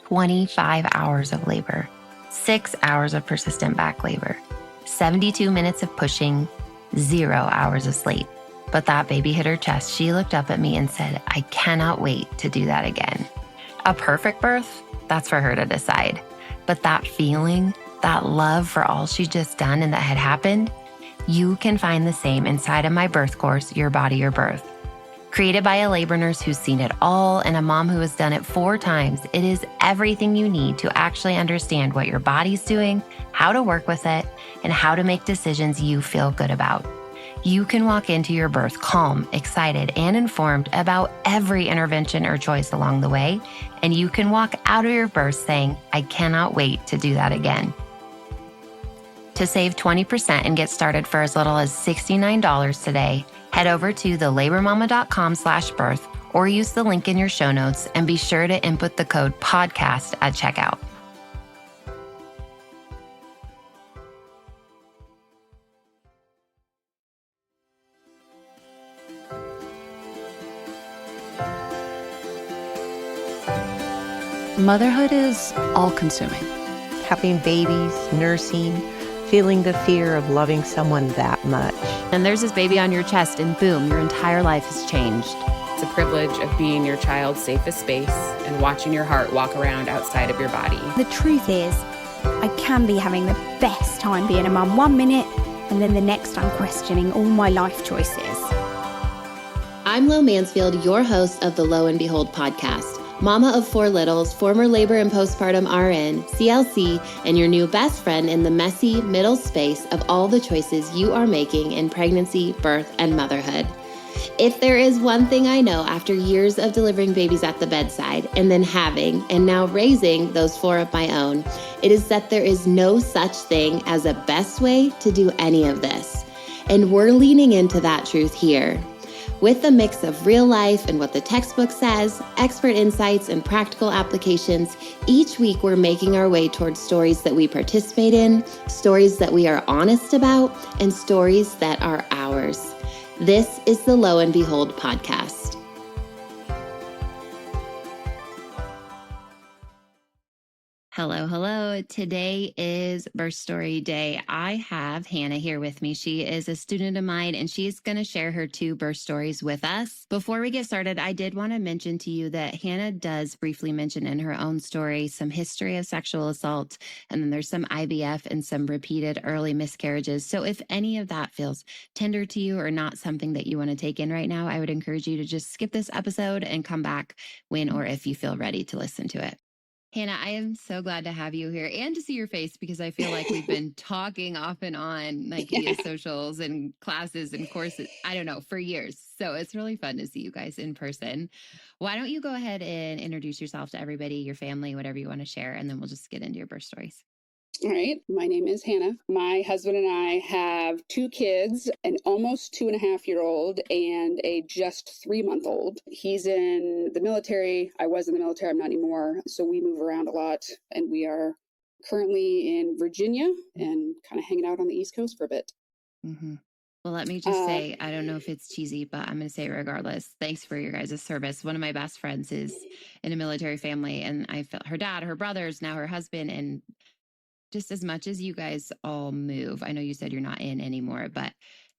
25 hours of labor, 6 hours of persistent back labor, 72 minutes of pushing, 0 hours of sleep. But that baby hit her chest. She looked up at me and said, "I cannot wait to do that again." A perfect birth? That's for her to decide. But that feeling, that love for all she'd just done and that had happened, you can find the same inside of my birth course, Your Body, Your Birth. Created by a labor nurse who's seen it all and a mom who has done it 4 times, it is everything you need to actually understand what your body's doing, how to work with it, and how to make decisions you feel good about. You can walk into your birth calm, excited, and informed about every intervention or choice along the way, and you can walk out of your birth saying, "I cannot wait to do that again." To save 20% and get started for as little as $69 today, head over to thelabormama.com/birth or use the link in your show notes and be sure to input the code podcast at checkout. Motherhood is all-consuming. Having babies, nursing, feeling the fear of loving someone that much. And there's this baby on your chest and boom, your entire life has changed. It's a privilege of being your child's safest space and watching your heart walk around outside of your body. The truth is, I can be having the best time being a mum 1 minute, and then the next I'm questioning all my life choices. I'm Lo Mansfield, your host of the Lo and Behold podcast. Mama of 4 littles, former labor and postpartum RN, CLC, and your new best friend in the messy middle space of all the choices you are making in pregnancy, birth, and motherhood. If there is one thing I know after years of delivering babies at the bedside and then having and now raising those 4 of my own, it is that there is no such thing as a best way to do any of this. And we're leaning into that truth here. With a mix of real life and what the textbook says, expert insights, and practical applications, each week we're making our way towards stories that we participate in, stories that we are honest about, and stories that are ours. This is the Lo and Behold podcast. Hello. Today is Birth Story Day. I have Hannah here with me. She is a student of mine, and she's going to share her 2 birth stories with us. Before we get started, I did want to mention to you that Hannah does briefly mention in her own story some history of sexual assault, and then there's some IVF and some repeated early miscarriages. So if any of that feels tender to you or not something that you want to take in right now, I would encourage you to just skip this episode and come back when or if you feel ready to listen to it. Hannah, I am so glad to have you here and to see your face because I feel like we've been talking off and on like via socials and classes and courses, I don't know, for years. So it's really fun to see you guys in person. Why don't you go ahead and introduce yourself to everybody, your family, whatever you want to share, and then we'll just get into your birth stories. All right. My name is Hannah. My husband and I have 2 kids, an almost 2.5-year-old and a just 3-month-old. He's in the military. I was in the military. I'm not anymore. So we move around a lot, and we are currently in Virginia and kind of hanging out on the East Coast for a bit. Mm-hmm. Well, let me just say, I don't know if it's cheesy, but I'm going to say it regardless. Thanks for your guys' service. One of my best friends is in a military family, and I felt her dad, her brothers, now her husband, and just as much as you guys all move, I know you said you're not in anymore, but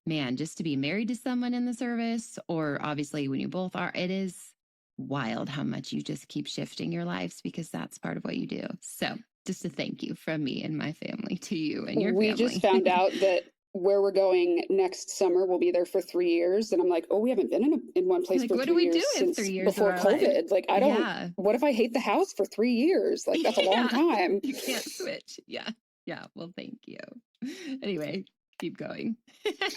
man, just to be married to someone in the service, or obviously when you both are, it is wild how much you just keep shifting your lives because that's part of what you do. So just a thank you from me and my family to you and your family. We just found out that where we're going next summer, we'll be there for 3 years. And I'm like, oh, we haven't been in one place like, for what 3 do we years do in since 3 years before COVID. life? Like, I don't, what if I hate the house for 3 years? Like, that's a long time. You can't switch. Yeah. Well, thank you. Anyway, keep going.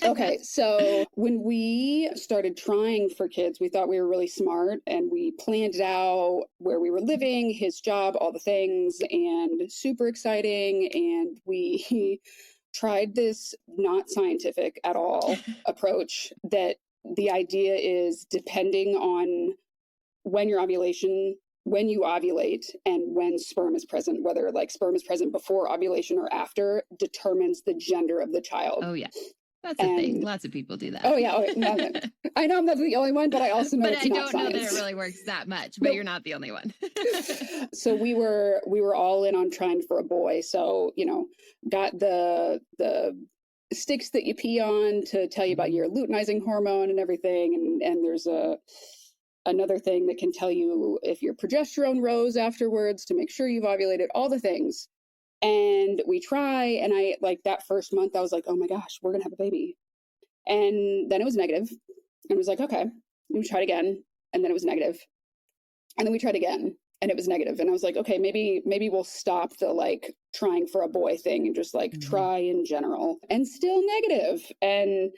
Okay. So when we started trying for kids, we thought we were really smart and we planned it out where we were living, his job, all the things, and super exciting. And we tried this not scientific at all approach that the idea is depending on when you ovulate and when sperm is present, whether like sperm is present before ovulation or after, determines the gender of the child. Oh, yeah. That's a thing. Lots of people do that. Oh, yeah. I know I'm not the only one, but I also know but it's I not don't know science. that it really works that much, but you're not the only one. So we were all in on trying for a boy. So, got the sticks that you pee on to tell you about your luteinizing hormone and everything. And there's another thing that can tell you if your progesterone rose afterwards to make sure you've ovulated, all the things. And we try, and I like that first month, I was like, oh my gosh, we're going to have a baby. And then it was negative. And it was like, okay, we tried again. And then it was negative. And then we tried again, and it was negative. And I was like, okay, maybe we'll stop the like trying for a boy thing and just like try in general. And still negative. And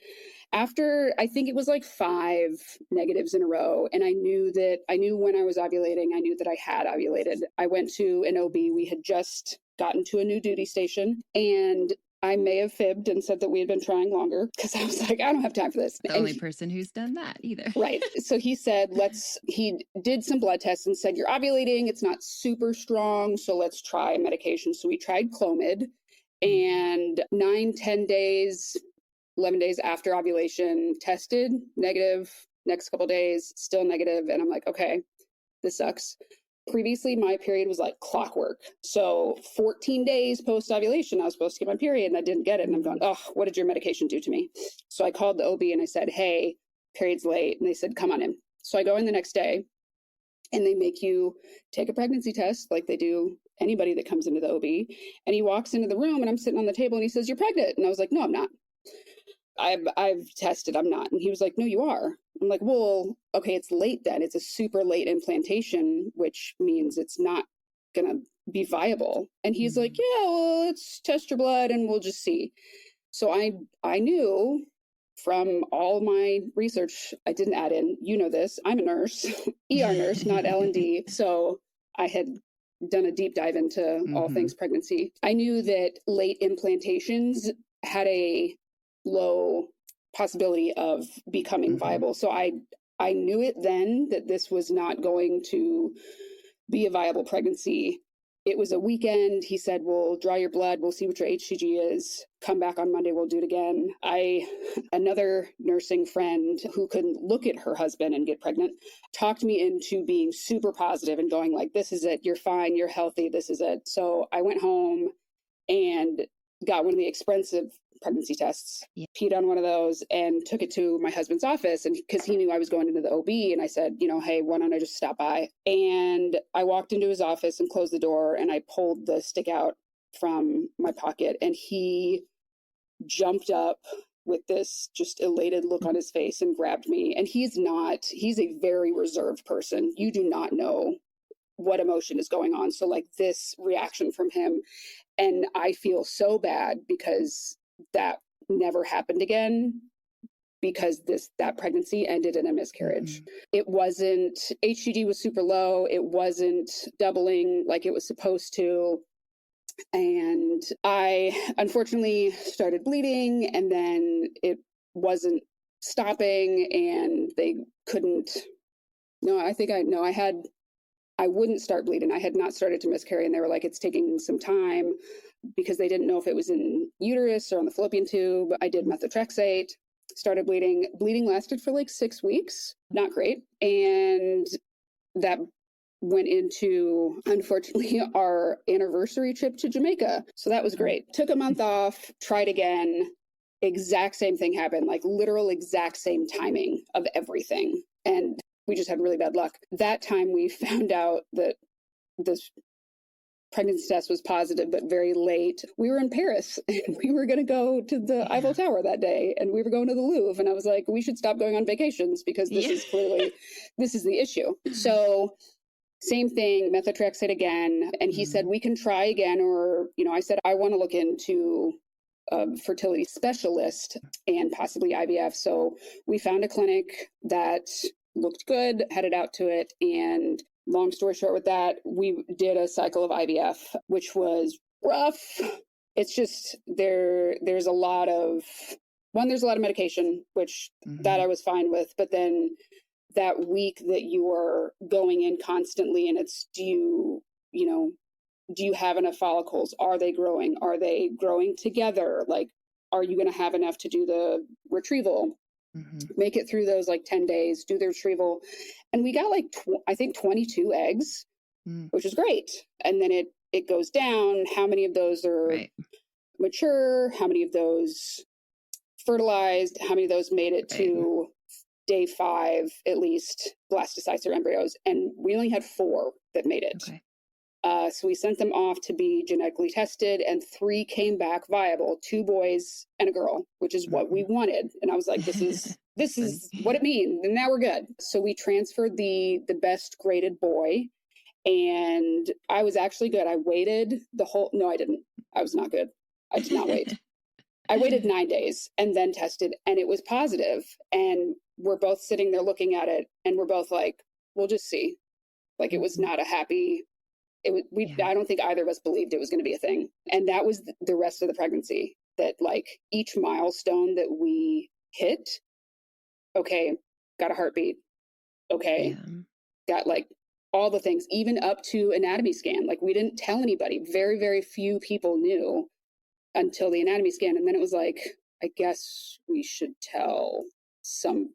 after, I think it was like 5 negatives in a row. And I knew when I was ovulating, I knew that I had ovulated. I went to an OB. We had just gotten to a new duty station, and I may have fibbed and said that we had been trying longer because I was like, I don't have time for this. The only person who's done that either. Right. So he said, he did some blood tests and said, you're ovulating. It's not super strong. So let's try medication. So we tried Clomid, and 9, 10 days, 11 days after ovulation, tested negative. Next couple days, still negative. And I'm like, okay, this sucks. Previously, my period was like clockwork. So 14 days post-ovulation, I was supposed to get my period, and I didn't get it. And I'm going, oh, what did your medication do to me? So I called the OB and I said, hey, period's late. And they said, come on in. So I go in the next day, and they make you take a pregnancy test like they do anybody that comes into the OB. And he walks into the room, and I'm sitting on the table, and he says, you're pregnant. And I was like, no, I'm not. I've tested, I'm not. And he was like, no, you are. I'm like, well, okay, it's late then. It's a super late implantation, which means it's not going to be viable. And he's like, yeah, well, let's test your blood and we'll just see. So I knew from all my research, I didn't add in, this, I'm a nurse, ER nurse, not L&D. So I had done a deep dive into all things pregnancy. I knew that late implantations had a low possibility of becoming viable. So I knew it then that this was not going to be a viable pregnancy. It was a weekend. He said, we'll draw your blood. We'll see what your HCG is. Come back on Monday. We'll do it again. Another nursing friend who couldn't look at her husband and get pregnant talked me into being super positive and going like, this is it. You're fine. You're healthy. This is it. So I went home and got one of the expensive pregnancy tests, peed on one of those, and took it to my husband's office. And because he knew I was going into the OB, and I said, hey, why don't I just stop by? And I walked into his office and closed the door, and I pulled the stick out from my pocket, and he jumped up with this just elated look on his face and grabbed me. And he's a very reserved person. You do not know what emotion is going on. So like this reaction from him, and I feel so bad because that never happened again, because that pregnancy ended in a miscarriage. It wasn't, HCG was super low. It wasn't doubling like it was supposed to. And I unfortunately started bleeding, and then it wasn't stopping, and they couldn't, I wouldn't start bleeding. I had not started to miscarry, and they were like, it's taking some time, because they didn't know if it was in uterus or on the fallopian tube. I did methotrexate, started bleeding. Bleeding lasted for like 6 weeks. Not great. And that went into, unfortunately, our anniversary trip to Jamaica. So that was great. Took a month off, tried again. Exact same thing happened, like literal exact same timing of everything. And we just had really bad luck. That time we found out that this pregnancy test was positive, but very late. We were in Paris, and we were going to go to the Eiffel Tower that day, and we were going to the Louvre. And I was like, we should stop going on vacations, because this is clearly, this is the issue. So same thing, methotrexate again. And he said, we can try again. Or, I said, I want to look into a fertility specialist and possibly IVF. So we found a clinic that looked good, headed out to it. And long story short with that, we did a cycle of IVF, which was rough. It's just there's a lot of medication, which that I was fine with. But then that week that you are going in constantly, and it's, do you have enough follicles? Are they growing? Are they growing together? Like, are you going to have enough to do the retrieval? Make it through those like 10 days, do the retrieval. And we got like, I think 22 eggs, which is great. And then it goes down. How many of those are mature? How many of those fertilized? How many of those made it to day 5, at least, blastocytes or embryos? And we only had 4 that made it. So we sent them off to be genetically tested, and 3 came back viable, 2 boys and a girl, which is what we wanted. And I was like, this is what it means. And now we're good. So we transferred the best graded boy, and I was actually good. I waited no, I didn't. I was not good. I did not wait. I waited 9 days and then tested, and it was positive. And we're both sitting there looking at it, and we're both like, we'll just see. Like, it was not a happy, I don't think either of us believed it was going to be a thing. And that was the rest of the pregnancy, that like each milestone that we hit, okay, got a heartbeat. Okay. Got like all the things, even up to anatomy scan. Like, we didn't tell anybody. Very, very few people knew until the anatomy scan. And then it was like, I guess we should tell some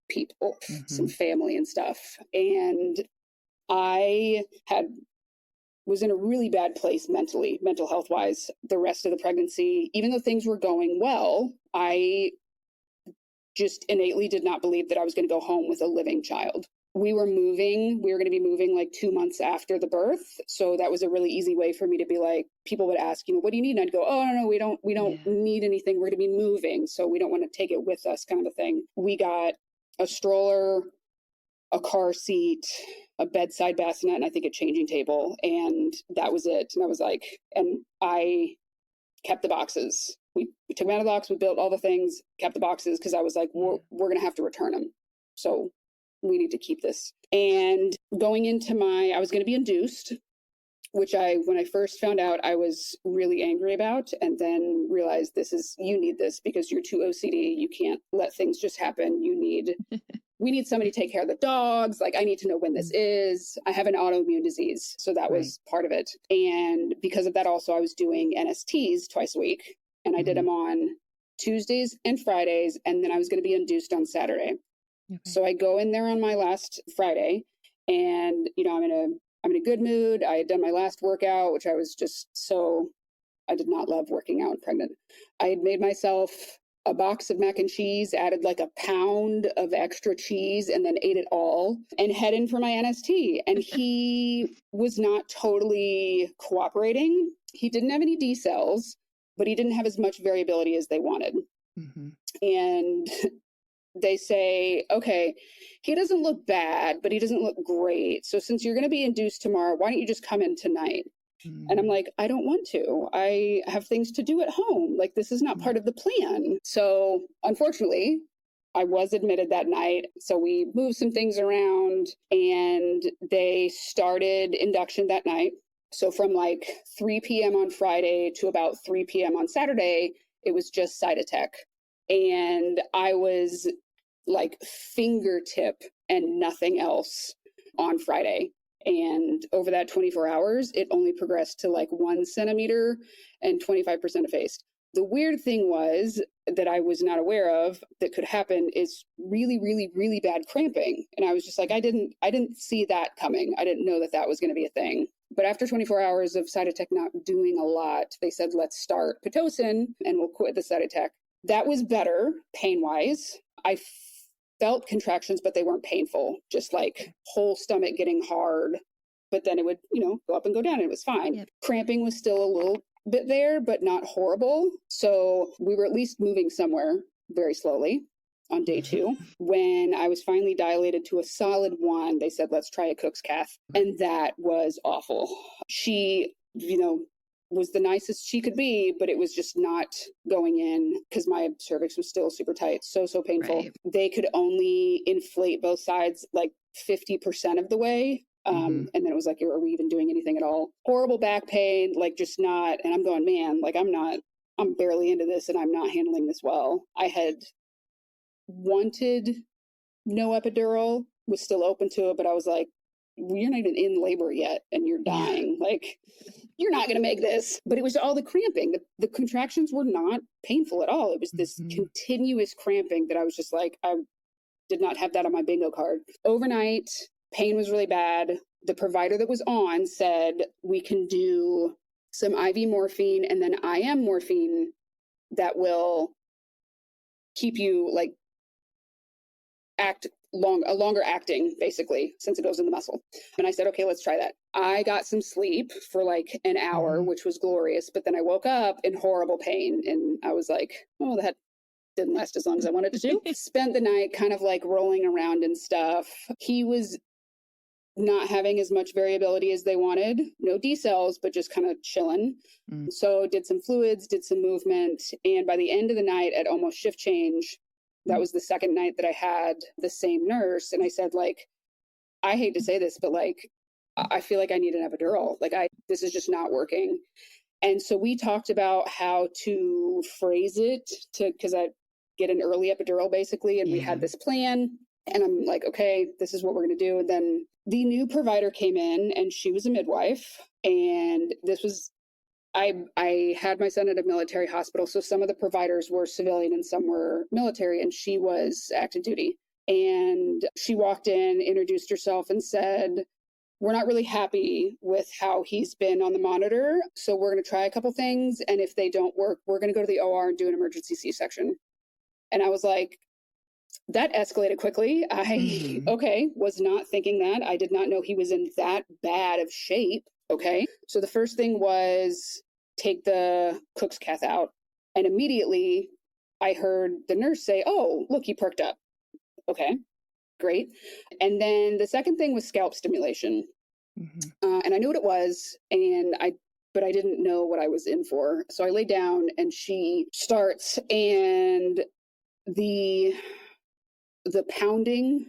people, some family and stuff. And I was in a really bad place mentally, mental health wise, the rest of the pregnancy. Even though things were going well, I just innately did not believe that I was going to go home with a living child. We were going to be moving like 2 months after the birth. So that was a really easy way for me to be like, people would ask, what do you need? And I'd go, oh, no, we don't need anything. We're going to be moving. So we don't want to take it with us, kind of a thing. We got a stroller, a car seat, a bedside bassinet, and I think a changing table. And that was it. And I was like, and I kept the boxes. We took them out of the box. We built all the things, kept the boxes, because I was like, we're going to have to return them. So we need to keep this. And going into I was going to be induced, which when I first found out, I was really angry about, and then realized you need this because you're too OCD. You can't let things just happen. We need somebody to take care of the dogs. Like, I need to know when this is. I have an autoimmune disease. So that was part of it. And because of that, also, I was doing NSTs twice a week, and I did them on Tuesdays and Fridays. And then I was going to be induced on Saturday. So I go in there on my last Friday, and, I'm in a good mood. I had done my last workout, which I was I did not love working out pregnant. I had made myself a box of mac and cheese, added like a pound of extra cheese, and then ate it all, and head in for my NST. And he was not totally cooperating. He didn't have any D cells, but he didn't have as much variability as they wanted. And they say, okay, he doesn't look bad, but he doesn't look great. So since you're going to be induced tomorrow, why don't you just come in tonight? And I'm like, I don't want to. I have things to do at home. Like, this is not part of the plan. So unfortunately, I was admitted that night. So we moved some things around, and they started induction that night. So from like 3 p.m. on Friday to about 3 p.m. on Saturday, it was just Cytotec. And I was like fingertip and nothing else on Friday. And over that 24 hours, it only progressed to like 1 centimeter and 25% effaced. The weird thing was that I was not aware of that could happen is really, really, really bad cramping. And I was just like, I didn't see that coming. I didn't know that was going to be a thing. But after 24 hours of Cytotec not doing a lot, they said, let's start Pitocin and we'll quit the Cytotec. That was better pain-wise. I felt contractions, but they weren't painful, just like whole stomach getting hard. But then it would, go up and go down, and it was fine. Yep. Cramping was still a little bit there, but not horrible. So we were at least moving somewhere very slowly on day 2. When I was finally dilated to a solid 1, they said, let's try a Cook's cath. And that was awful. She, was the nicest she could be, but it was just not going in because my cervix was still super tight. So painful. Right. They could only inflate both sides like 50% of the way. And then it was like, are we even doing anything at all? Horrible back pain, like just not. And I'm going, man, like I'm barely into this, and I'm not handling this well. I had wanted no epidural, was still open to it, but I was like, you're not even in labor yet and you're dying. Like, you're not going to make this. But it was all the cramping. The contractions were not painful at all. It was this continuous cramping that I was just like, I did not have that on my bingo card. Overnight, pain was really bad. The provider that was on said, we can do some IV morphine and then IM morphine that will keep you like longer acting, basically, since it goes in the muscle. And I said, okay, let's try that. I got some sleep for like an hour, which was glorious. But then I woke up in horrible pain. And I was like, oh, that didn't last as long as I wanted it to. Spent the night kind of like rolling around and stuff. He was not having as much variability as they wanted. No decels, but just kind of chilling. So did some fluids, did some movement. And by the end of the night at almost shift change, that was the second night that I had the same nurse. And I said, like, I hate to say this, but like, I feel like I need an epidural. Like, this is just not working. And so we talked about how to phrase it because I get an early epidural basically. And we had this plan. And I'm like, okay, this is what we're going to do. And then the new provider came in and she was a midwife. And this was, I had my son at a military hospital. So some of the providers were civilian and some were military, and she was active duty. And she walked in, introduced herself and said, we're not really happy with how he's been on the monitor. So we're going to try a couple things. And if they don't work, we're going to go to the OR and do an emergency C-section. And I was like, that escalated quickly. Okay, was not thinking that. I did not know he was in that bad of shape. Okay. So the first thing was take the Cook's cath out. And immediately I heard the nurse say, oh, look, he perked up. Okay, great. And then the second thing was scalp stimulation. And I knew what it was, but I didn't know what I was in for. So I lay down and she starts, and the pounding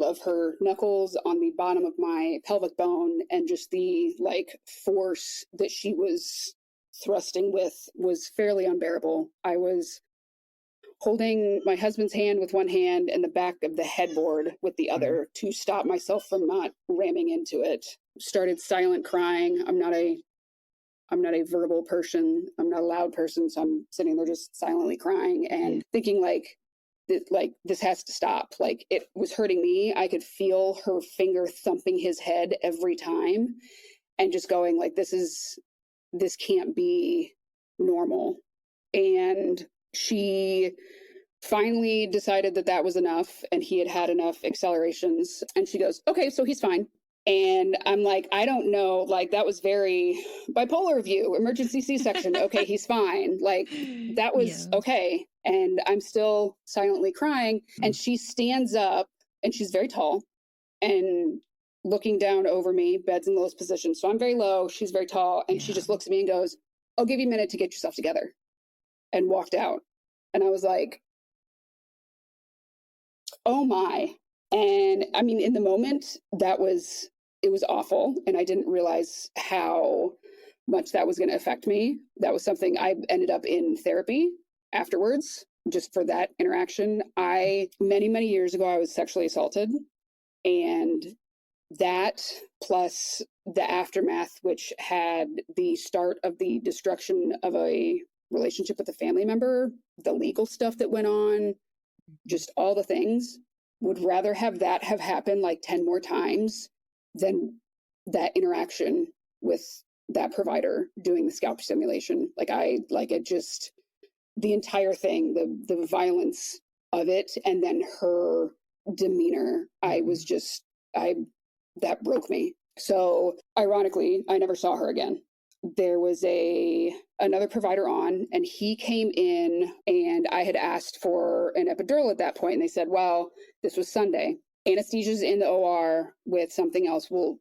of her knuckles on the bottom of my pelvic bone and just the like force that she was thrusting with was fairly unbearable. I was holding my husband's hand with one hand and the back of the headboard with the other to stop myself from not ramming into it. Started silent crying. I'm not a verbal person. I'm not a loud person. So I'm sitting there just silently crying and thinking like this has to stop. Like, it was hurting me. I could feel her finger thumping his head every time and just going like, this can't be normal. And she finally decided that was enough and he had had enough accelerations. And she goes, okay, so he's fine. And I'm like, I don't know, like, that was very bipolar view, emergency C-section. Okay, he's fine. Like, that was okay. And I'm still silently crying. And she stands up, and she's very tall and looking down over me, bed's in the lowest position. So I'm very low, she's very tall. And she just looks at me and goes, I'll give you a minute to get yourself together, and walked out. And I was like, oh my. And I mean, in the moment, it was awful. And I didn't realize how much that was going to affect me. That was something I ended up in therapy afterwards, just for that interaction. Many years ago, I was sexually assaulted. And that plus the aftermath, which had the start of the destruction of a relationship with a family member, the legal stuff that went on, just all the things, would rather have that have happened like 10 more times than that interaction with that provider doing the scalp stimulation. The entire thing, the violence of it, and then her demeanor, that broke me. So ironically, I never saw her again. There was another provider on, and he came in, and I had asked for an epidural at that point. And they said, well, this was Sunday. Anesthesia's in the OR with something else. We'll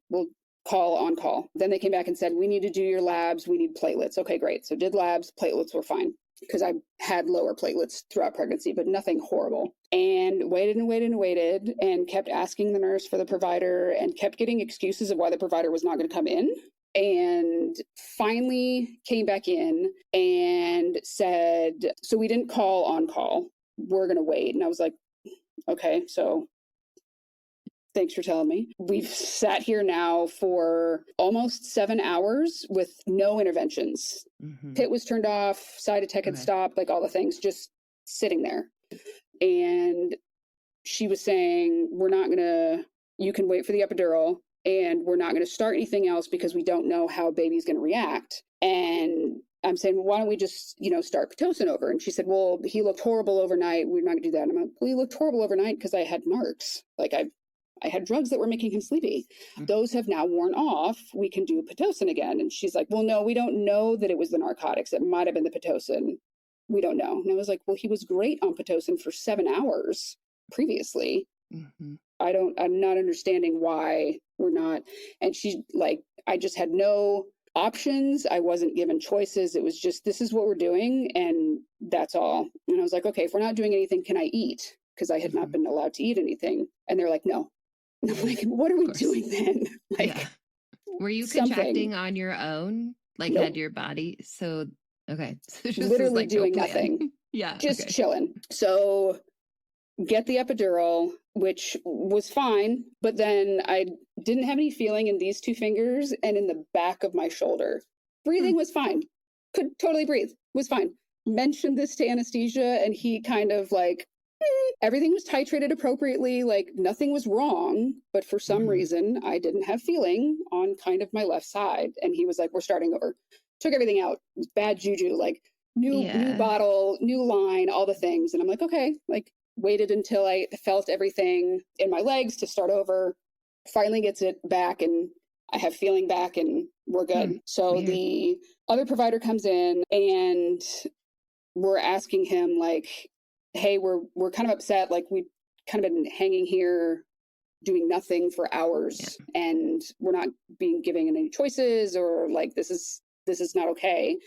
call on call. Then they came back and said, we need to do your labs. We need platelets. Okay, great. So did labs, platelets were fine, because I had lower platelets throughout pregnancy, but nothing horrible. And waited and kept asking the nurse for the provider and kept getting excuses of why the provider was not going to come in. And finally came back in and said, so we didn't call on call. We're going to wait. And I was like, okay, so Thanks for telling me. We've sat here now for almost 7 hours with no interventions. Pit was turned off, Cytotec had stopped, like all the things, just sitting there. And she was saying, you can wait for the epidural, and we're not going to start anything else because we don't know how baby's going to react. And I'm saying, well, why don't we just, start Pitocin over? And she said, well, he looked horrible overnight. We're not going to do that. And I'm like, well, he looked horrible overnight because I had narcs. Like I had drugs that were making him sleepy. Those have now worn off. We can do Pitocin again. And she's like, well, no, we don't know that it was the narcotics. It might have been the Pitocin. We don't know. And I was like, well, he was great on Pitocin for 7 hours previously. I'm not understanding why we're not. And she's like, I just had no options. I wasn't given choices. It was just, this is what we're doing. And that's all. And I was like, okay, if we're not doing anything, can I eat? Because I had not been allowed to eat anything. And they're like, no. And I'm like, what are we doing then? Were you contracting on your own? Like, Nope. Had your body? So, okay. So Literally doing nothing. Just chilling. So get the epidural, which was fine. But then I didn't have any feeling in these 2 fingers and in the back of my shoulder. Breathing was fine. Could totally breathe. Was fine. Mentioned this to anesthesia, and he kind of like, everything was titrated appropriately, like nothing was wrong, but for some reason I didn't have feeling on kind of my left side. And he was like, we're starting over. Took everything out. It was bad juju, like new bottle, new line, all the things. And I'm like, okay, like waited until I felt everything in my legs to start over. Finally gets it back and I have feeling back and we're good. So the other provider comes in and we're asking him like, hey, we're kind of upset. Like we've kind of been hanging here doing nothing for hours and we're not being given any choices or like, this is not okay.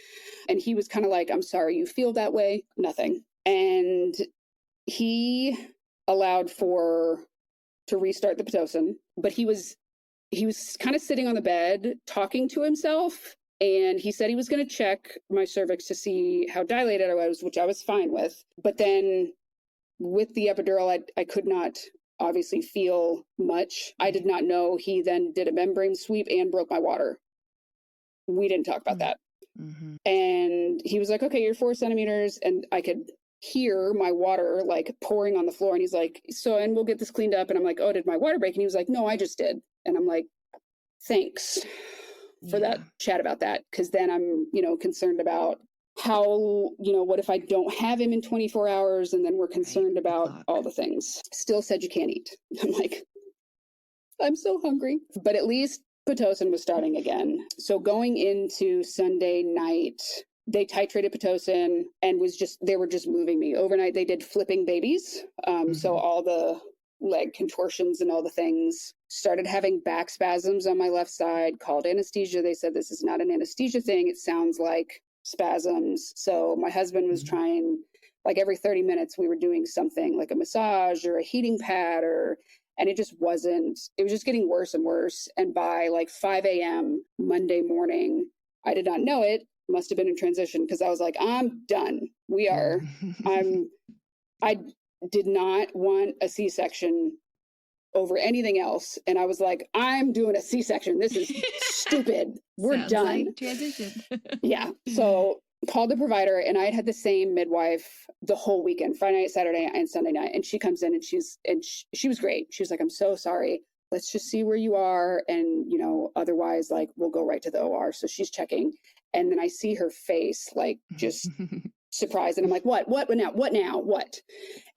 And he was kind of like, I'm sorry you feel that way. Nothing. And he allowed to restart the Pitocin, but he was kind of sitting on the bed talking to himself. And he said he was going to check my cervix to see how dilated I was, which I was fine with. But then with the epidural, I could not obviously feel much. I did not know he then did a membrane sweep and broke my water. We didn't talk about that. And he was like, okay, you're 4 centimeters. And I could hear my water like pouring on the floor. And he's like, and we'll get this cleaned up. And I'm like, oh, did my water break? And he was like, no, I just did. And I'm like, thanks for that chat about that. Cause then I'm, concerned about how, what if I don't have him in 24 hours? And then we're concerned about all the things. Still said you can't eat. I'm like, I'm so hungry. But at least Pitocin was starting again. So going into Sunday night, they titrated Pitocin and they were just moving me. Overnight, they did flipping babies. So all the leg contortions and all the things. Started having back spasms on my left side, called anesthesia. They said, this is not an anesthesia thing. It sounds like spasms. So my husband was trying, like every 30 minutes, we were doing something like a massage or a heating pad and it was just getting worse and worse. And by like 5 a.m. Monday morning, I did not know it. Must have been in transition because I was like, I'm done. I did not want a C-section over anything else. And I was like, I'm doing a C-section. This is stupid. We're Sounds done. Like transition. Yeah. So called the provider and I had the same midwife the whole weekend, Friday night, Saturday and Sunday night. And she comes in and she was great. She was like, I'm so sorry. Let's just see where you are. And, otherwise like we'll go right to the OR. So she's checking. And then I see her face, like just surprised. And I'm like, what now?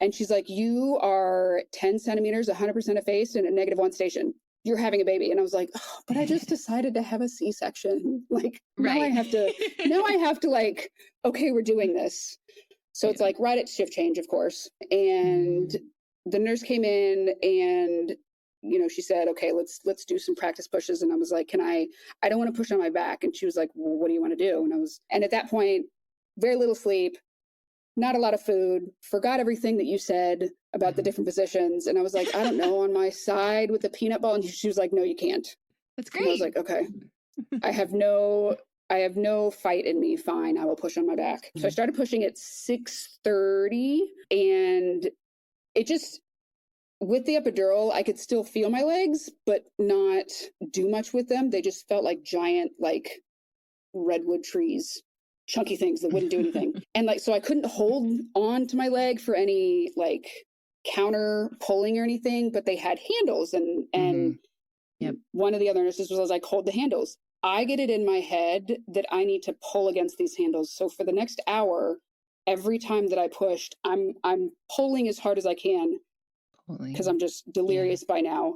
And she's like, you are 10 centimeters, 100% effaced and at -1 station. You're having a baby. And I was like, oh, but I just decided to have a C-section. Like, now I have to like, okay, we're doing this. So it's like right at shift change, of course. And the nurse came in and, she said, okay, let's do some practice pushes. And I was like, I don't want to push on my back. And she was like, well, what do you want to do? And at that point, very little sleep, not a lot of food, forgot everything that you said about the different positions. And I was like, I don't know, on my side with the peanut ball. And she was like, no, you can't. That's great. And I was like, okay, I have no fight in me. Fine. I will push on my back. So I started pushing at 6:30 and it just, with the epidural, I could still feel my legs, but not do much with them. They just felt like giant, like redwood trees, chunky things that wouldn't do anything. And like, so I couldn't hold on to my leg for any like counter pulling or anything, but they had handles and Yep. one of the other nurses was like, hold the handles. I get it in my head that I need to pull against these handles. So for the next hour, every time that I pushed, I'm pulling as hard as I can because I'm just delirious by now,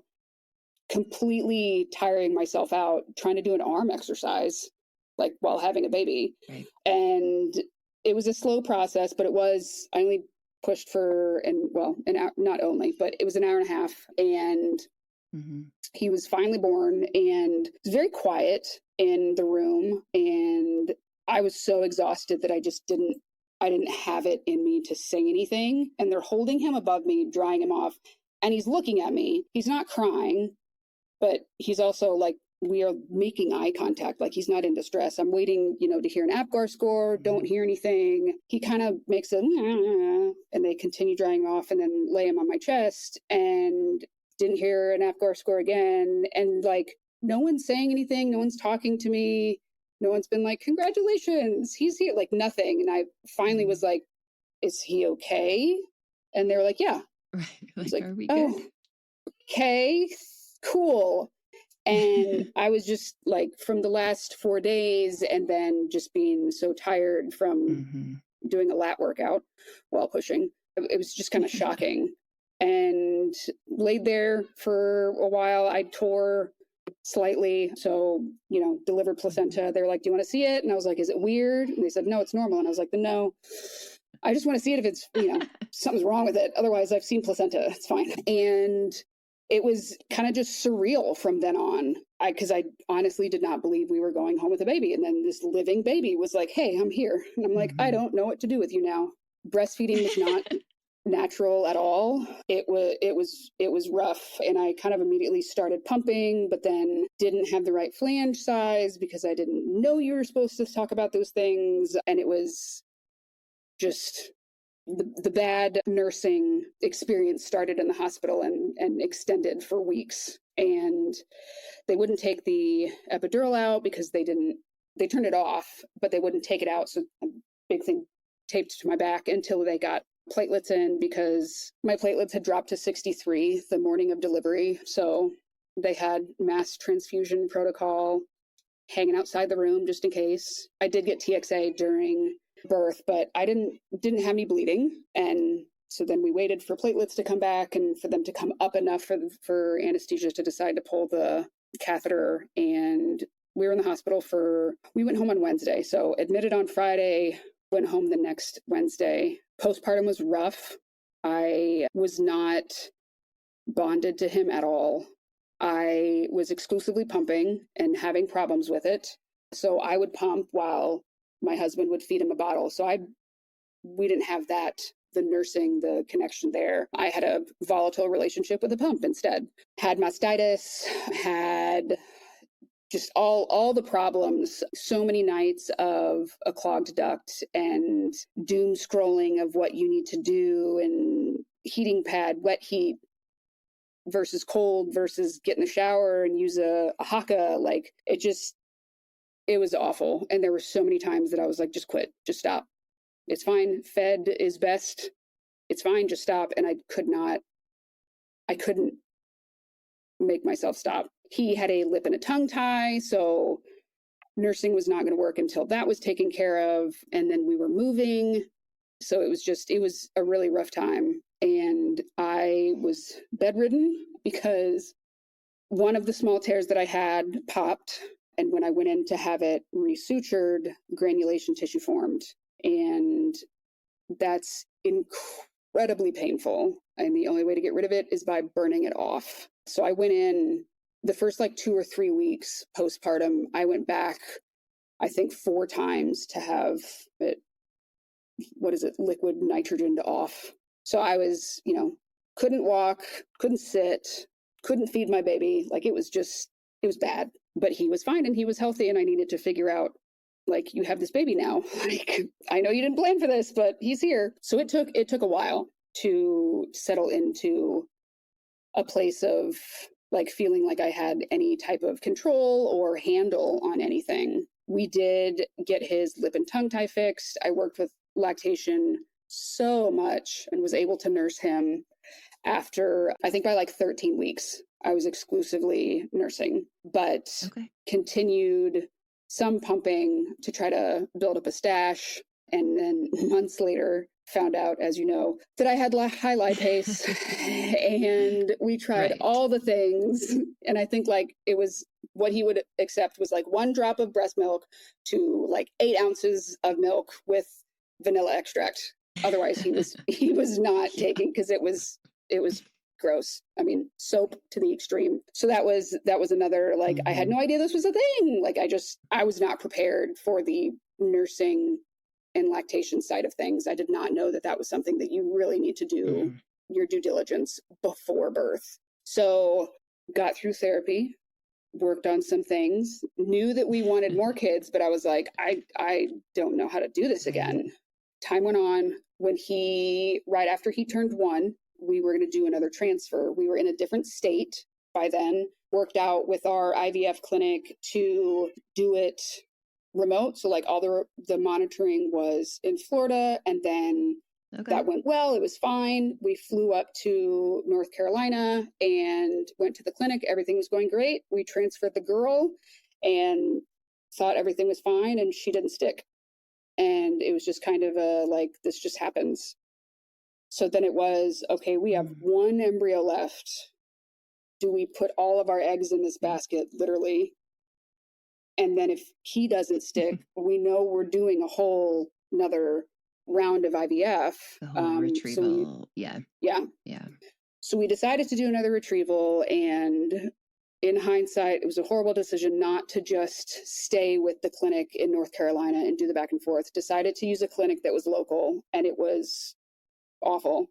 completely tiring myself out, trying to do an arm exercise, like while having a baby. Right. And it was a slow process, but I only pushed for, an hour, not only, but it was an hour and a half. And he was finally born, and it was very quiet in the room. And I was so exhausted that I didn't have it in me to say anything. And they're holding him above me, drying him off. And he's looking at me. He's not crying, but he's also like, we are making eye contact. Like he's not in distress. I'm waiting, to hear an APGAR score. Don't hear anything. He kind of makes and they continue drying him off and then lay him on my chest and didn't hear an APGAR score again. And like, no one's saying anything. No one's talking to me. No one's been like, congratulations, he's here, like nothing. And I finally was like, is he okay? And they were like, yeah. Like, are we good? Okay, cool. And I was just like, from the last 4 days and then just being so tired from doing a lat workout while pushing, it was just kind of shocking. And laid there for a while. I tore slightly. So, delivered placenta. They were like, do you want to see it? And I was like, is it weird? And they said, no, it's normal. And I was like, no, I just want to see it if it's, something's wrong with it. Otherwise, I've seen placenta. It's fine. And it was kind of just surreal from then on. Because I honestly did not believe we were going home with a baby. And then this living baby was like, hey, I'm here. And I'm like, I don't know what to do with you now. Breastfeeding was not natural at all. It was rough. And I kind of immediately started pumping, but then didn't have the right flange size because I didn't know you were supposed to talk about those things. And it was just the bad nursing experience started in the hospital and extended for weeks. And they wouldn't take the epidural out because they turned it off, but they wouldn't take it out. So a big thing taped to my back until they got platelets in, because my platelets had dropped to 63 the morning of delivery. So they had mass transfusion protocol hanging outside the room just in case. I did get TXA during birth, but I didn't have any bleeding. And so then we waited for platelets to come back and for them to come up enough for anesthesia to decide to pull the catheter. And we were in the hospital we went home on Wednesday. So admitted on Friday, went home the next Wednesday. Postpartum was rough. I was not bonded to him at all. I was exclusively pumping and having problems with it. So I would pump while my husband would feed him a bottle. So we didn't have that, the nursing, the connection there. I had a volatile relationship with the pump instead. Had mastitis, had just all the problems, so many nights of a clogged duct and doom scrolling of what you need to do and heating pad, wet heat versus cold versus get in the shower and use a haka. Like it was awful. And there were so many times that I was like, just quit, just stop. It's fine. Fed is best. It's fine. Just stop. And I couldn't make myself stop. He had a lip and a tongue tie, so nursing was not going to work until that was taken care of. And then we were moving. So it was a really rough time. And I was bedridden because one of the small tears that I had popped. And when I went in to have it resutured, granulation tissue formed. And that's incredibly painful. And the only way to get rid of it is by burning it off. So I went in the first 2 or 3 weeks postpartum. I went back, I think 4 times to have it, liquid nitrogen off. So I was, couldn't walk, couldn't sit, couldn't feed my baby. It was bad, but he was fine and he was healthy. And I needed to figure out, you have this baby now. I know you didn't plan for this, but he's here. So it took a while to settle into a place of like feeling like I had any type of control or handle on anything. We did get his lip and tongue tie fixed. I worked with lactation so much and was able to nurse him after, I think by like 13 weeks, I was exclusively nursing, but continued some pumping to try to build up a stash. And then months later, found out, as you know, that I had high lipase and we tried all the things. And I think like it was what he would accept was like 1 drop of breast milk to like 8 ounces of milk with vanilla extract. Otherwise he was not taking, because it was gross. I mean, soap to the extreme. So that was another, like, I had no idea this was a thing. Like I was not prepared for the nursing and lactation side of things. I did not know that was something that you really need to do your due diligence before birth. So got through therapy, worked on some things, knew that we wanted more kids, but I was like, I don't know how to do this again. Time went on. When right after he turned 1, we were going to do another transfer. We were in a different state by then, worked out with our IVF clinic to do it remote. So like all the monitoring was in Florida, and then that went well. It was fine. We flew up to North Carolina and went to the clinic. Everything was going great. We transferred the girl and thought everything was fine, and she didn't stick. And it was just kind of this just happens. So then it was, okay, we have 1 embryo left. Do we put all of our eggs in this basket, literally? And then if he doesn't stick, we know we're doing a whole another round of IVF. The whole retrieval. Yeah. So we decided to do another retrieval. And in hindsight, it was a horrible decision not to just stay with the clinic in North Carolina and do the back and forth. Decided to use a clinic that was local, and it was awful.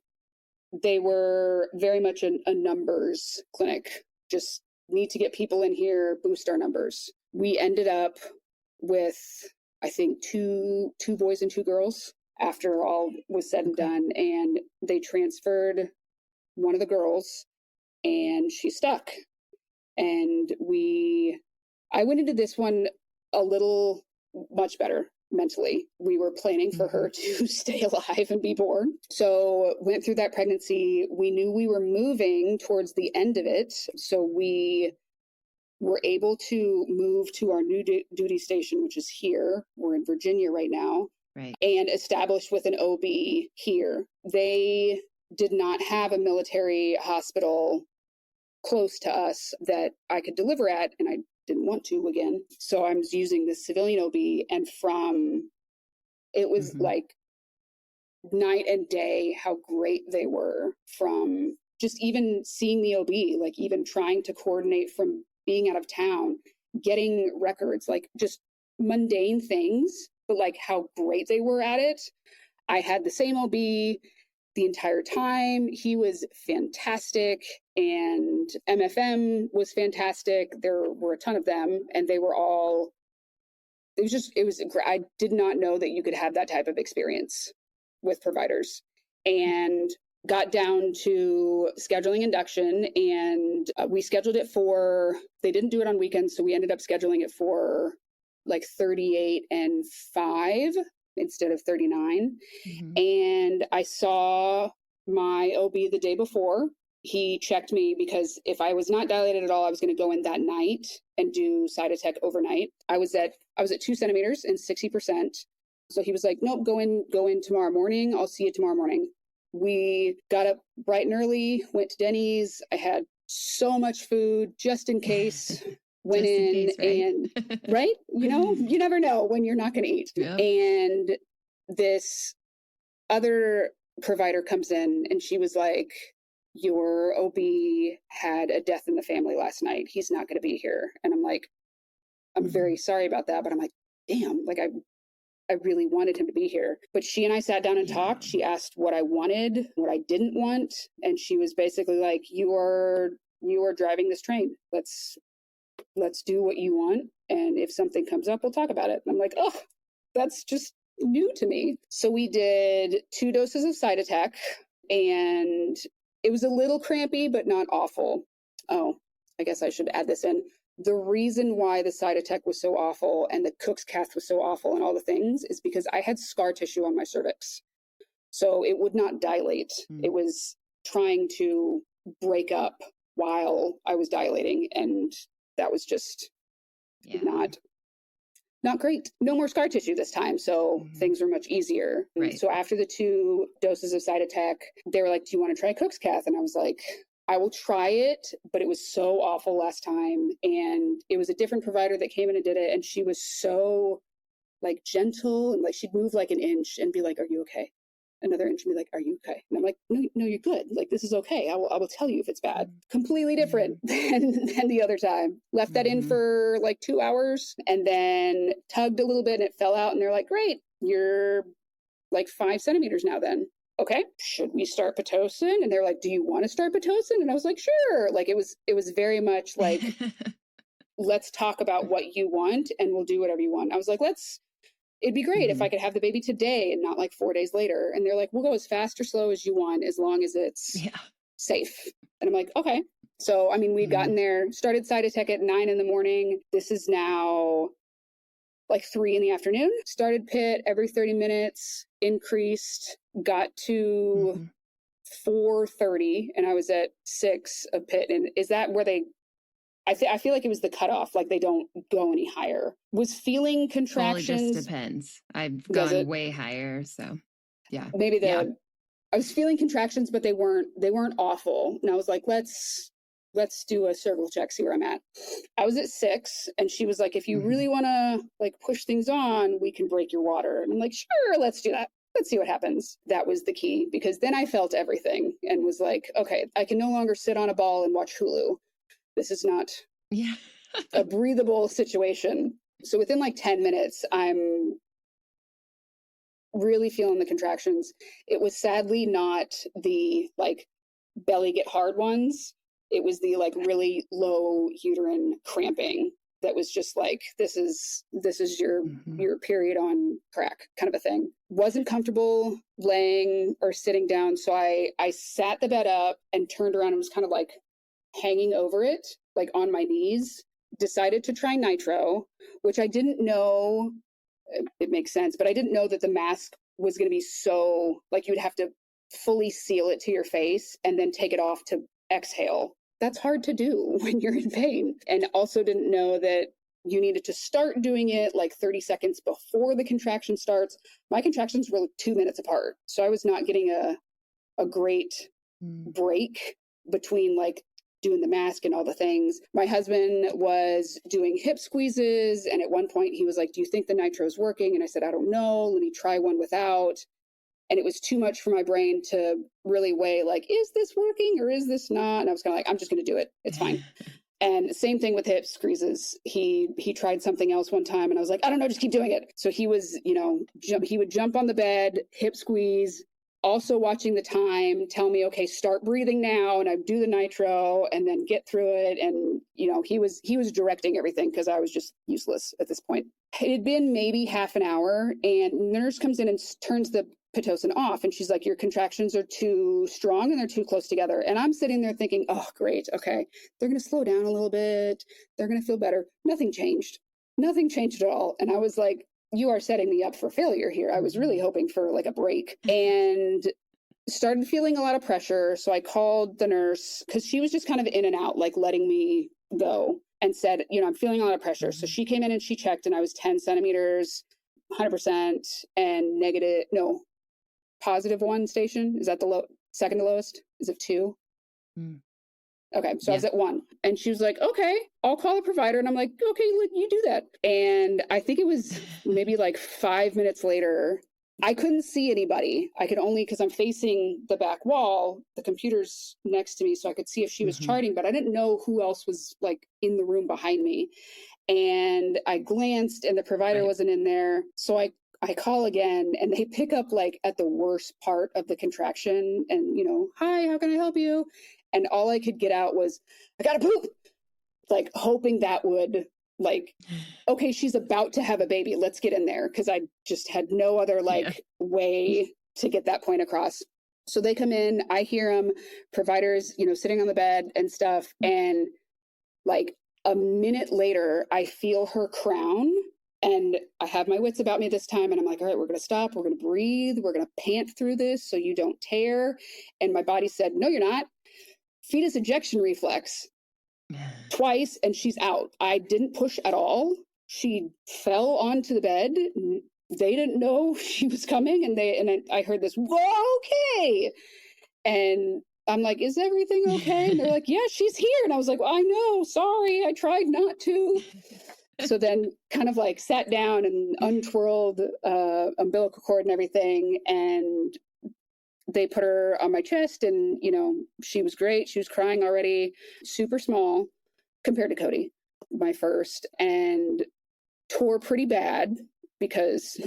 They were very much a numbers clinic. Just need to get people in here, boost our numbers. We ended up with, I think, two boys and 2 girls after all was said and done. And they transferred one of the girls, and she stuck. And I went into this one a little much better mentally. We were planning for her to stay alive and be born. So went through that pregnancy. We knew we were moving towards the end of it. So we were able to move to our new duty station, which is here. We're in Virginia right now. Right. And established with an OB here. They did not have a military hospital close to us that I could deliver at, and I didn't want to again. So I was using this civilian OB, and it was like night and day how great they were, from just even seeing the OB, like even trying to coordinate from being out of town, getting records, like just mundane things, but like how great they were at it. I had the same OB the entire time. He was fantastic, and MFM was fantastic. There were a ton of them, and they were all, I did not know that you could have that type of experience with providers. And got down to scheduling induction, and we scheduled it they didn't do it on weekends, so we ended up scheduling it for like 38 and 5 instead of 39. And I saw my OB the day before. He checked me, because if I was not dilated at all, I was going to go in that night and do Cytotec overnight. I was at 2 centimeters and 60%. So he was like, nope, go in tomorrow morning. I'll see you tomorrow morning. We got up bright and early, went to Denny's. I had so much food just in case. Went in case, right? And right, you never know when you're not going to eat. Yeah. And this other provider comes in, and she was like, your OB had a death in the family last night. He's not going to be here. And I'm like, I'm very sorry about that, but I'm like, damn, like I really wanted him to be here. But she and I sat down and talked. She asked what I wanted, what I didn't want. And she was basically like, you are driving this train. Let's do what you want. And if something comes up, we'll talk about it. And I'm like, oh, that's just new to me. So we did 2 doses of Cytotec, and it was a little crampy, but not awful. Oh, I guess I should add this in. The reason why the Cytotec was so awful and the Cook's cath was so awful and all the things is because I had scar tissue on my cervix. So it would not dilate. It was trying to break up while I was dilating. And that was just not great. No more scar tissue this time. So things were much easier. Right. So after the 2 doses of Cytotec, they were like, do you want to try Cook's cath? And I was like, I will try it, but it was so awful last time. And it was a different provider that came in and did it. And she was so like gentle and like she'd move like an inch and be like, are you okay? Another inch and be like, are you okay? And I'm like, no, you're good. Like, this is okay. I will tell you if it's bad. Completely different than the other time. Left that in for like 2 hours and then tugged a little bit and it fell out. And they're like, great, you're like 5 centimeters now then. Okay, should we start Pitocin? And they're like, do you want to start Pitocin? And I was like, sure. Like it was very much like, let's talk about what you want and we'll do whatever you want. I was like, it'd be great if I could have the baby today and not like 4 days later. And they're like, we'll go as fast or slow as you want, as long as it's safe. And I'm like, okay. So, I mean, we'd gotten there, started Cytotec at 9 in. This is now like 3 in the afternoon. Started PIT every 30 minutes, increased, got to 4:30 and I was at 6 of PIT. And is that where I feel like it was the cutoff, like they don't go any higher. Was feeling contractions. Well, it just depends. I've gone way higher, so yeah. Maybe I was feeling contractions, but they weren't awful. And I was like, let's do a cervical check, see where I'm at. I was at 6 and she was like, if you really want to like push things on, we can break your water. And I'm like, sure, let's do that. Let's see what happens. That was the key because then I felt everything and was like, okay, I can no longer sit on a ball and watch Hulu. This is not a breathable situation. So within like 10 minutes, I'm really feeling the contractions. It was sadly not the like belly get hard ones. It was the like really low uterine cramping that was just like, this is your period on crack kind of a thing. Wasn't comfortable laying or sitting down. So I sat the bed up and turned around and was kind of like hanging over it, like on my knees, decided to try nitro, which I didn't know, it makes sense, but I didn't know that the mask was going to be so, like you would have to fully seal it to your face and then take it off to exhale. That's hard to do when you're in pain. And also didn't know that you needed to start doing it like 30 seconds before the contraction starts. My contractions were like 2 minutes apart. So I was not getting a great break between like doing the mask and all the things. My husband was doing hip squeezes. And at one point he was like, do you think the nitro is working? And I said, I don't know. Let me try one without. And it was too much for my brain to really weigh like, is this working or is this not? And I was kind of like, I'm just going to do it. It's fine. And same thing with hip squeezes. He tried something else one time and I was like, I don't know, just keep doing it. So he was, he would jump on the bed, hip squeeze, also watching the time, tell me, okay, start breathing now. And I'd do the nitro and then get through it. And, he was directing everything because I was just useless at this point. It had been maybe half an hour and nurse comes in and turns the Pitocin off. And she's like, your contractions are too strong and they're too close together. And I'm sitting there thinking, oh, great. Okay. They're going to slow down a little bit. They're going to feel better. Nothing changed at all. And I was like, you are setting me up for failure here. I was really hoping for like a break and started feeling a lot of pressure. So I called the nurse because she was just kind of in and out, like letting me go and said, I'm feeling a lot of pressure. So she came in and she checked and I was 10 centimeters, 100% and +1 station. Is that the second to lowest? Is it 2? Okay. So I was at 1 and she was like, okay, I'll call a provider. And I'm like, okay, you do that. And I think it was maybe like 5 minutes later, I couldn't see anybody. I could only, because I'm facing the back wall, the computer's next to me. So I could see if she was charting, but I didn't know who else was like in the room behind me. And I glanced and the provider wasn't in there. So I call again and they pick up like at the worst part of the contraction and, hi, how can I help you? And all I could get out was, I gotta poop, like hoping that would like, okay, she's about to have a baby. Let's get in there. Cause I just had no other way to get that point across. So they come in, I hear them, providers, sitting on the bed and stuff. And like a minute later, I feel her crown and I have my wits about me this time. And I'm like, all right, we're going to stop. We're going to breathe. We're going to pant through this so you don't tear. And my body said, no, you're not. Fetus ejection reflex twice. And she's out. I didn't push at all. She fell onto the bed. They didn't know she was coming. And I heard this, whoa, okay. And I'm like, is everything okay? And they're like, yeah, she's here. And I was like, well, I know, sorry, I tried not to. So then kind of like sat down and untwirled umbilical cord and everything. And they put her on my chest and, she was great. She was crying already, super small compared to Cody, my first, and tore pretty bad because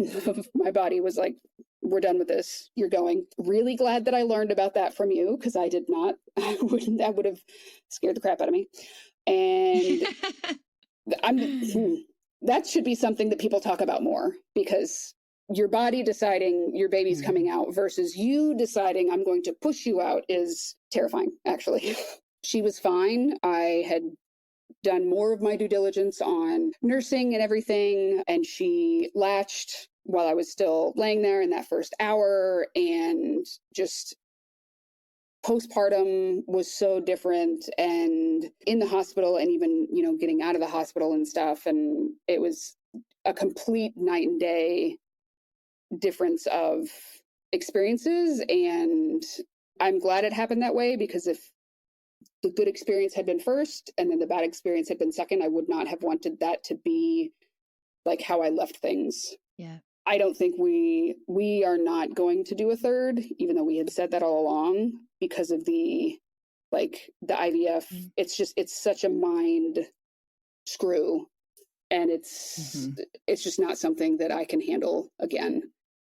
my body was like, we're done with this. You're going. Really glad that I learned about that from you because I did not. That would have scared the crap out of me. And that should be something that people talk about more because your body deciding your baby's coming out versus you deciding I'm going to push you out is terrifying, actually. She was fine. I had done more of my due diligence on nursing and everything, and she latched while I was still laying there in that first hour, and just postpartum was so different, and in the hospital and even, getting out of the hospital and stuff. And it was a complete night and day difference of experiences. And I'm glad it happened that way because if the good experience had been first and then the bad experience had been second, I would not have wanted that to be like how I left things. Yeah. I don't think we are not going to do a third, even though we had said that all along because of the IVF. It's such a mind screw, and it's just not something that I can handle again.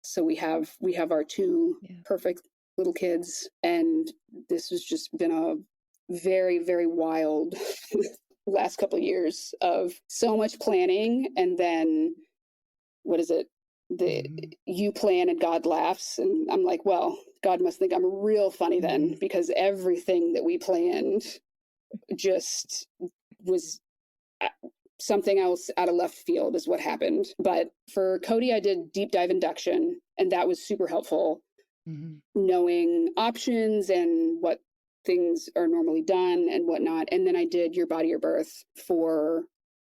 So we have our two perfect little kids, and this has just been a very, very wild last couple of years of so much planning, and then what is it? You plan and God laughs. And I'm like, well, God must think I'm real funny then, because everything that we planned just was something else out of left field is what happened. But for Cody, I did deep dive induction, and that was super helpful. Knowing options and what things are normally done and whatnot. And then I did Your Body, Your Birth for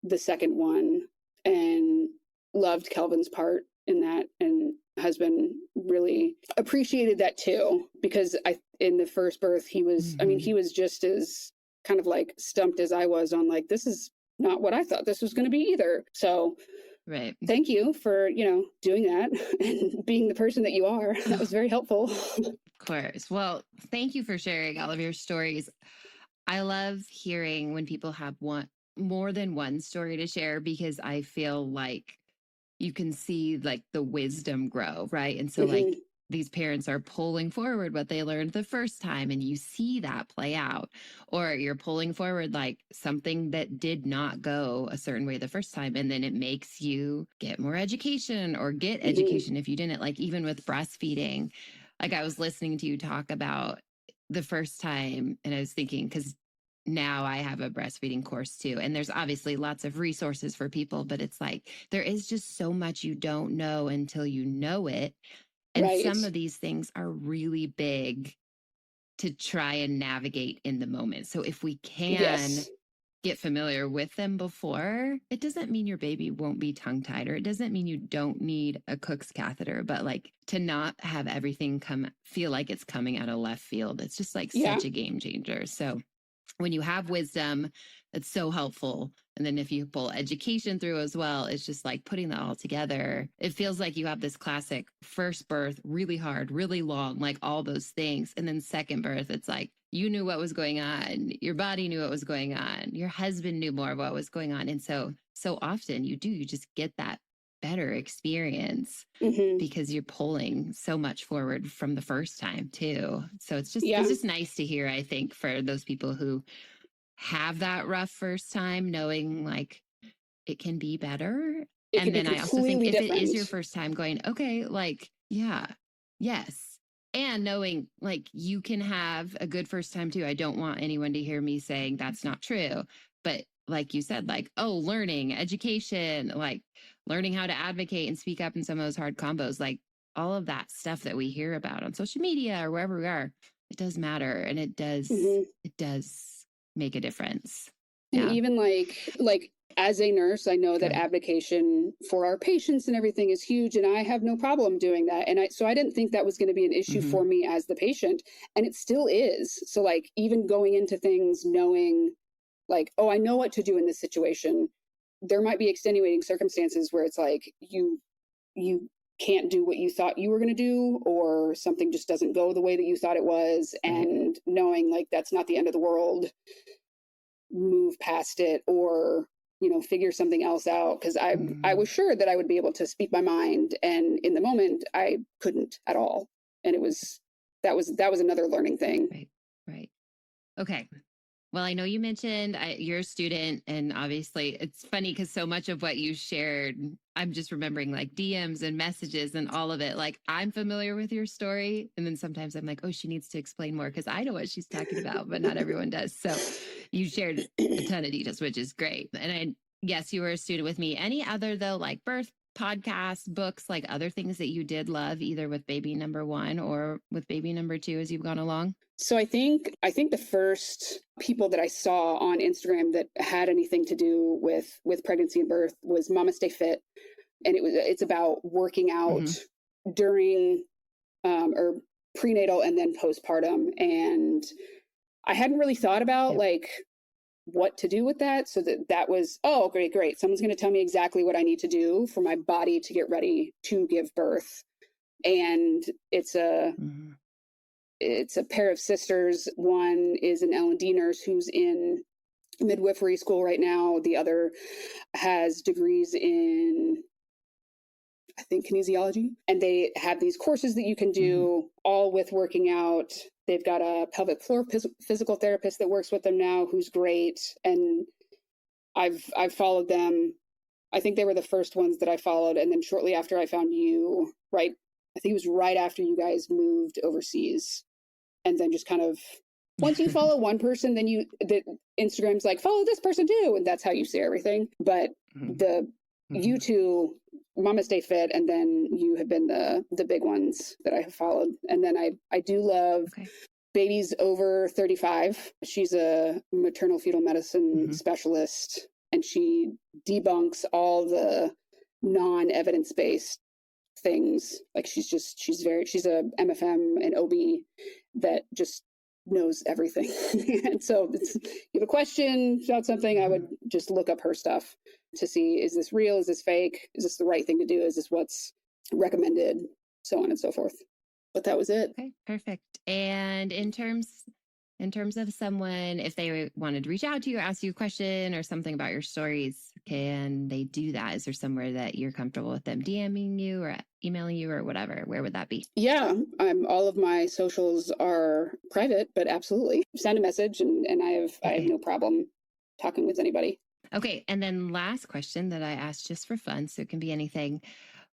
the second one, and loved Kelvin's part in that, and husband really appreciated that too, because in the first birth he was he was just as kind of like stumped as I was on like, this is not what I thought this was going to be either. So thank you for doing that and being the person that you are. That was very helpful. Of course. Well, thank you for sharing all of your stories. I love hearing when people have more than one story to share, because I feel like you can see like the wisdom grow, right? And so like these parents are pulling forward what they learned the first time, and you see that play out. Or you're pulling forward like something that did not go a certain way the first time, and then it makes you get more education or get education if you didn't. Like even with breastfeeding, like I was listening to you talk about the first time, and I was thinking, because now I have a breastfeeding course too. And there's obviously lots of resources for people, but it's like, there is just so much you don't know until you know it. And some of these things are really big to try and navigate in the moment. So if we can get familiar with them before, it doesn't mean your baby won't be tongue-tied, or it doesn't mean you don't need a Cook's catheter, but like to not have everything feel like it's coming out of left field. It's just like such a game changer. So when you have wisdom, it's so helpful. And then if you pull education through as well, it's just like putting that all together. It feels like you have this classic first birth, really hard, really long, like all those things. And then second birth, it's like you knew what was going on. Your body knew what was going on. Your husband knew more of what was going on. And so often you just get that better experience because you're pulling so much forward from the first time too. So it's just nice to hear, I think, for those people who have that rough first time, knowing like it can be better. And then I also think if it is your first time, going, okay, like, yes, And knowing like you can have a good first time too. I don't want anyone to hear me saying that's not true. But like you said, like, oh, learning, education, like learning how to advocate and speak up in some of those hard combos, like all of that stuff that we hear about on social media or wherever we are, it does matter. And it does make a difference. And Yeah. even like as a nurse, I know that advocation for our patients and everything is huge, and I have no problem doing that. And so I didn't think that was going to be an issue for me as the patient, and it still is. So like even going into things knowing like, oh, I know what to do in this situation. There might be extenuating circumstances where it's like you can't do what you thought you were going to do, or something just doesn't go the way that you thought it was, and knowing like that's not the end of the world. Move past it, or figure something else out, because I was sure that I would be able to speak my mind, and in the moment I couldn't at all, and that was another learning thing. Right. Okay. Well, I know you mentioned you're a student, and obviously it's funny because so much of what you shared, I'm just remembering like DMs and messages and all of it. Like I'm familiar with your story. And then sometimes I'm like, oh, she needs to explain more because I know what she's talking about, but not everyone does. So you shared a ton of details, which is great. And yes, you were a student with me. Any other though, like birth podcasts, books, like other things that you did love either with baby number 1 or with baby number 2 as you've gone along? So I think the first people that I saw on Instagram that had anything to do with pregnancy and birth was Mama Stay Fit. And it's about working out during or prenatal and then postpartum. And I hadn't really thought about like what to do with that. So that was, oh, great. Someone's going to tell me exactly what I need to do for my body to get ready to give birth. And it's a pair of sisters. One is an L&D nurse who's in midwifery school right now. The other has degrees in, I think, kinesiology. And they have these courses that you can do all with working out. They've got a pelvic floor physical therapist that works with them now, who's great. And I've followed them. I think they were the first ones that I followed. And then shortly after I found you, right? I think it was right after you guys moved overseas. And then just kind of, once you follow one person, then Instagram's like, follow this person too. And that's how you see everything. But you two, Mama Stay Fit, and then you have been the big ones that I have followed. And then I do love Babies Over 35. She's a maternal fetal medicine specialist, and she debunks all the non-evidence-based things. Like she's a MFM and OB that just knows everything. And so if you have a question about something, I would just look up her stuff to see, is this real? Is this fake? Is this the right thing to do? Is this what's recommended? So on and so forth. But that was it. Okay, perfect. And in terms of someone, if they wanted to reach out to you, ask you a question or something about your stories, can they do that? Is there somewhere that you're comfortable with them DMing you or emailing you or whatever? Where would that be? Yeah, all of my socials are private, but absolutely send a message, and I have no problem talking with anybody. Okay, and then last question that I asked just for fun, so it can be anything.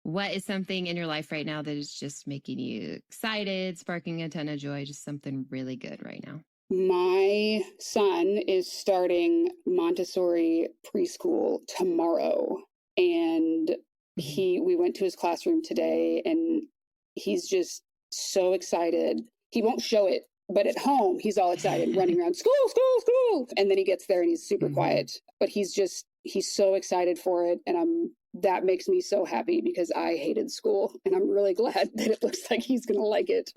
What is something in your life right now that is just making you excited, sparking a ton of joy, just something really good right now? My son is starting Montessori preschool tomorrow, and we went to his classroom today, and he's just so excited. He won't show it, but at home he's all excited, running around, school. And then he gets there and he's super quiet, but he's so excited for it. And that makes me so happy because I hated school, and I'm really glad that it looks like he's going to like it.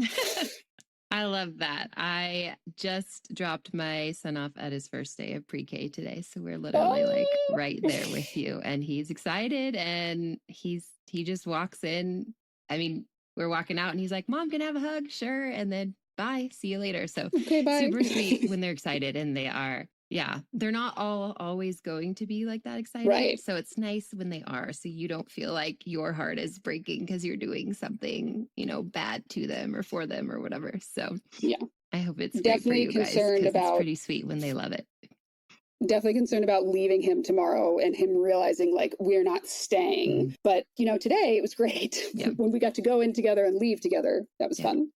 I love that. I just dropped my son off at his first day of pre-K today. So we're literally like right there with you, and he's excited, and he just walks in. I mean, we're walking out and he's like, Mom, can I have a hug? Sure. And then bye, see you later. So okay, bye. Super sweet when they're excited, and they are. Yeah, they're not always going to be like that excited. Right. So it's nice when they are, so you don't feel like your heart is breaking because you're doing something, bad to them or for them or whatever. So yeah, I hope it's definitely great for you guys, concerned about. It's pretty sweet when they love it. Definitely concerned about leaving him tomorrow and him realizing like we're not staying. But today it was great when we got to go in together and leave together. That was fun.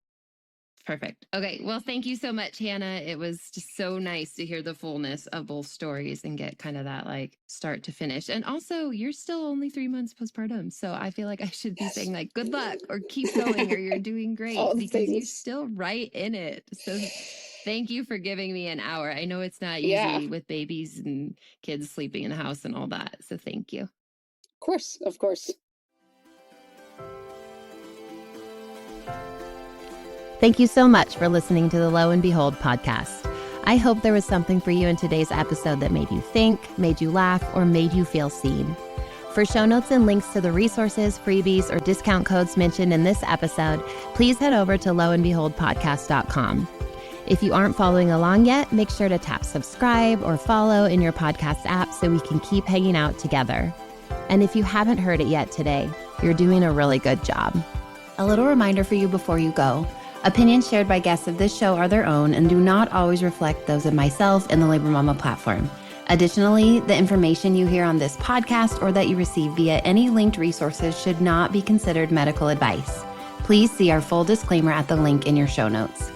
Perfect. Okay. Well, thank you so much, Hannah. It was just so nice to hear the fullness of both stories and get kind of that like start to finish. And also, you're still only 3 months postpartum. So I feel like I should be saying like, good luck or keep going or you're doing great because you're still right in it. So thank you for giving me an hour. I know it's not easy with babies and kids sleeping in the house and all that. So thank you. Of course. Of course. Thank you so much for listening to the Lo and Behold podcast. I hope there was something for you in today's episode that made you think, made you laugh, or made you feel seen. For show notes and links to the resources, freebies, or discount codes mentioned in this episode, please head over to loandbeholdpodcast.com. If you aren't following along yet, make sure to tap subscribe or follow in your podcast app so we can keep hanging out together. And if you haven't heard it yet today, you're doing a really good job. A little reminder for you before you go. Opinions shared by guests of this show are their own and do not always reflect those of myself and the Labor Mama platform. Additionally, the information you hear on this podcast or that you receive via any linked resources should not be considered medical advice. Please see our full disclaimer at the link in your show notes.